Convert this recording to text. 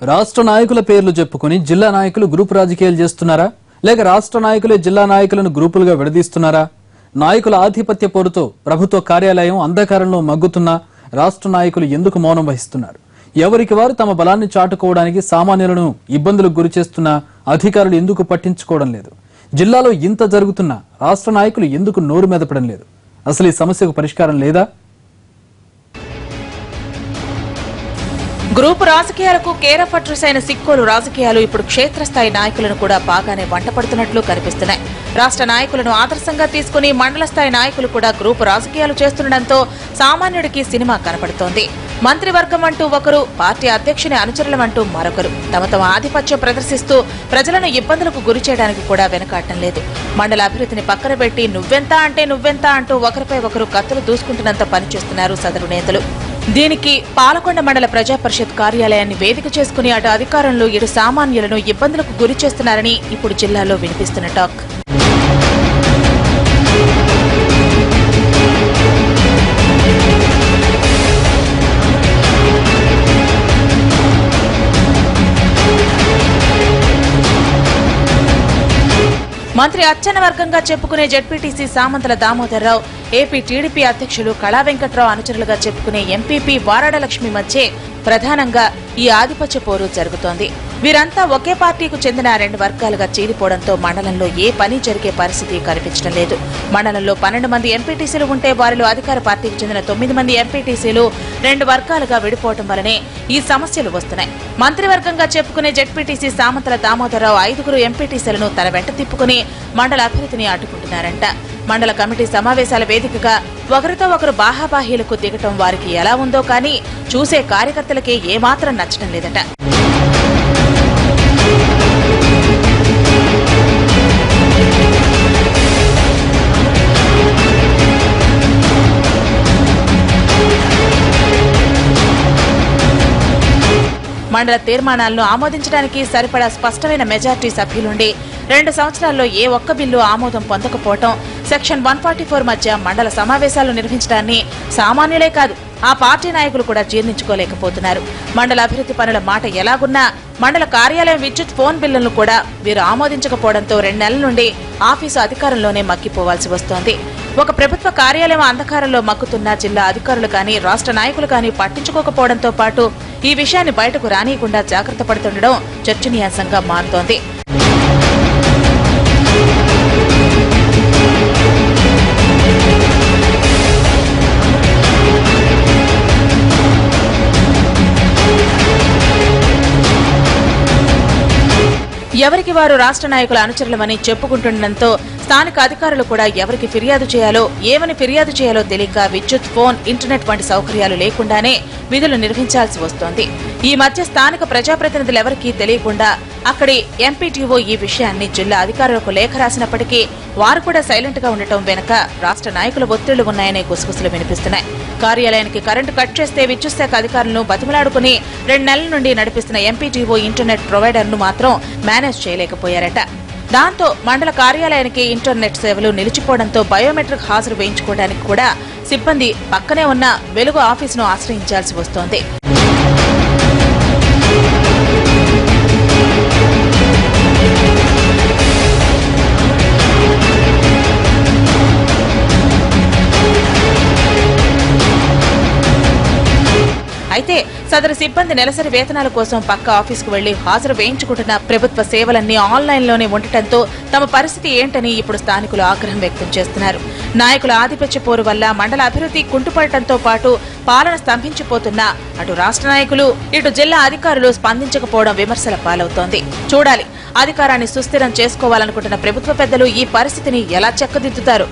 రాష్ట్ర నాయకుల పేర్లు చెప్పుకొని జిల్లా నాయకులు గ్రూప్ రాజకీయాలు చేస్తున్నారా లేక రాష్ట్ర నాయకులే జిల్లా నాయకులను గ్రూపులుగా విడదీస్తున్నారా? నాయకుల ఆధిపత్య పోరుతో ప్రభుత్వ కార్యాలయం అంధకారంలో మగ్గుతున్నా రాష్ట్ర నాయకులు ఎందుకు మౌనం వహిస్తున్నారు? ఎవరికి వారు తమ బలాన్ని చాటుకోవడానికి సామాన్యులను ఇబ్బందులకు గురిచేస్తున్న అధికారులు ఎందుకు పట్టించుకోవడం లేదు? జిల్లాలో ఇంత జరుగుతున్నా రాష్ట్ర నాయకులు ఎందుకు నోరు మెదపడం లేదు? అసలు ఈ సమస్యకు పరిష్కారం లేదా? గ్రూపు రాజకీయాలకు కేరఫ్ అడ్రస్ అయిన సిక్కోలు రాజకీయాలు ఇప్పుడు క్షేత్రస్థాయి నాయకులను కూడా బాగానే వంటపడుతున్నట్లు కనిపిస్తున్నాయి. రాష్ట్ర నాయకులను ఆదర్శంగా తీసుకుని మండల స్థాయి నాయకులు కూడా గ్రూపు రాజకీయాలు చేస్తుండటంతో సామాన్యుడికి సినిమా కనపడుతోంది. మంత్రివర్గం అంటూ ఒకరు, పార్టీ అధ్యక్షుని అనుచరులమంటూ మరొకరు తమ ఆధిపత్యం ప్రదర్శిస్తూ ప్రజలను ఇబ్బందులకు గురి చేయడానికి కూడా వెనకాడటం లేదు. మండల అభివృద్ధిని పక్కన పెట్టి నువ్వెంత అంటే నువ్వెంత అంటూ ఒకరిపై ఒకరు కత్తులు దూసుకుంటున్నంత పనిచేస్తున్నారు సదరు నేతలు. దీనికి పాలకొండ మండల ప్రజా పరిషత్ కార్యాలయాన్ని వేదిక చేసుకుని అటు అధికారులు ఇటు సామాన్యులను ఇబ్బందులకు గురి చేస్తున్నారని ఇప్పుడు జిల్లాలో వినిపిస్తున్న టాక్. మంత్రి అచ్చెన్నవర్గంగా చెప్పుకునే జెడ్పీటీసీ సామంతల దామోదర్రావు, ఏపీ టీడీపీ అధ్యక్షులు కళా వెంకట్రావు అనుచరులుగా చెప్పుకునే ఎంపీపీ వారాడ లక్ష్మి మధ్య ప్రధానంగా ఈ ఆధిపత్య పోరు జరుగుతోంది. వీరంతా ఒకే పార్టీకు చెందిన రెండు వర్గాలుగా చీలిపోవడంతో మండలంలో ఏ పని జరిగే పరిస్థితి కనిపించడం లేదు. మండలంలో 12 మంది ఎంపీటీసీలు ఉంటే వారిలో అధికార పార్టీకి చెందిన 9 మంది ఎంపీటీసీలు రెండు వర్గాలుగా విడిపోవడం వల్లనే ఈ సమస్యలు వస్తున్నాయి. మంత్రివర్గంగా చెప్పుకునే జెడ్పీటీసీ సామంతల దామోదర్రావు 5 ఎంపీటీసీలను తన వెంట తిప్పుకుని మండల అభివృద్ధిని అడ్డుకుంటున్నారంట. మండల కమిటీ సమావేశాల వేదికగా ఒకరితో ఒకరు బాహాబాహీలకు దిగటం వారికి ఎలా ఉందో కానీ చూసే కార్యకర్తలకి ఏమాత్రం నచ్చడం లేదట. మండల తీర్మానాలను ఆమోదించడానికి సరిపడా స్పష్టమైన మెజార్టీ సభ్యులుండి 2 సంవత్సరాల్లో ఏ ఒక్క బిల్లు ఆమోదం పొందకపోవటం, సెక్షన్ 144 మధ్య మండల సమావేశాలు నిర్వహించడాన్ని సామాన్యులే కాదు ఆ పార్టీ నాయకులు కూడా జీర్ణించుకోలేకపోతున్నారు. మండల అభివృద్ధి పనుల మాట ఎలాగున్నా మండల కార్యాలయం విద్యుత్ ఫోన్ బిల్లులను కూడా వీరు ఆమోదించకపోవడంతో 2 నెలల నుండి ఆఫీసు అధికారంలోనే మగ్గిపోవాల్సి వస్తోంది. ఒక ప్రభుత్వ కార్యాలయం అంధకారంలో మగ్గుతున్న జిల్లా అధికారులు కానీ రాష్ట్ర నాయకులు కానీ పట్టించుకోకపోవడంతో పాటు ఈ విషయాన్ని బయటకు రానియకుండా జాగ్రత్త పడుతుండడం చర్చనీయాంశంగా మారుతోంది. ఎవరికి వారు రాష్ట్ర నాయకుల అనుచరులమని చెప్పుకుంటుండటంతో స్థానిక అధికారులు కూడా ఎవరికి ఫిర్యాదు చేయాలో ఏమని ఫిర్యాదు చేయాలో తెలియక విద్యుత్, ఫోన్, ఇంటర్నెట్ వంటి సౌకర్యాలు లేకుండానే విధులు నిర్వహించాల్సి వస్తోంది. ఈ మధ్య స్థానిక ప్రజాప్రతినిధులెవరికీ తెలియకుండా అక్కడి ఎంపీటీఓ ఈ విషయాన్ని జిల్లా అధికారులకు లేఖ రాసినప్పటికీ వారు కూడా సైలెంట్ గా ఉండటం వెనుక రాష్ట్ర నాయకుల ఒత్తిళ్లు ఉన్నాయనే గుసగుసలు వినిపిస్తున్నాయి. కార్యాలయానికి కరెంటు కట్ చేస్తే విద్యుత్ శాఖ అధికారులను బతిమలాడుకుని 2 నెలల నుండి నడిపిస్తున్న ఎంపీటీఓ ఇంటర్నెట్ ప్రొవైడర్ను మాత్రం మేనేజ్ చేయలేకపోయారట. దాంతో మండల కార్యాలయానికి ఇంటర్నెట్ సేవలు నిలిచిపోవడంతో బయోమెట్రిక్ హాజరు వేయించుకోవడానికి కూడా సిబ్బంది పక్కనే ఉన్న వెలుగు ఆఫీసును ఆశ్రయించాల్సి వస్తోంది. అయితే సదరు సిబ్బంది నెలసరి వేతనాల కోసం పక్క ఆఫీసుకు వెళ్లి హాజరు వేయించుకుంటున్న ప్రభుత్వ సేవలన్నీ ఆన్లైన్లోనే ఉండటంతో తమ పరిస్థితి ఏంటని ఇప్పుడు స్థానికులు ఆగ్రహం వ్యక్తం చేస్తున్నారు. నాయకుల ఆధిపత్య పోరు వల్ల మండల అభివృద్ధి కుంటుపడటంతో పాటు పాలన స్తంభించిపోతున్నా అటు రాష్ట్ర నాయకులు ఇటు జిల్లా అధికారులు స్పందించకపోవడం విమర్శల పాలవుతోంది. చూడాలి అధికారాన్ని సుస్థిరం చేసుకోవాలనుకుంటున్న ప్రభుత్వ పెద్దలు ఈ పరిస్థితిని ఎలా చక్కదిద్దుతారు.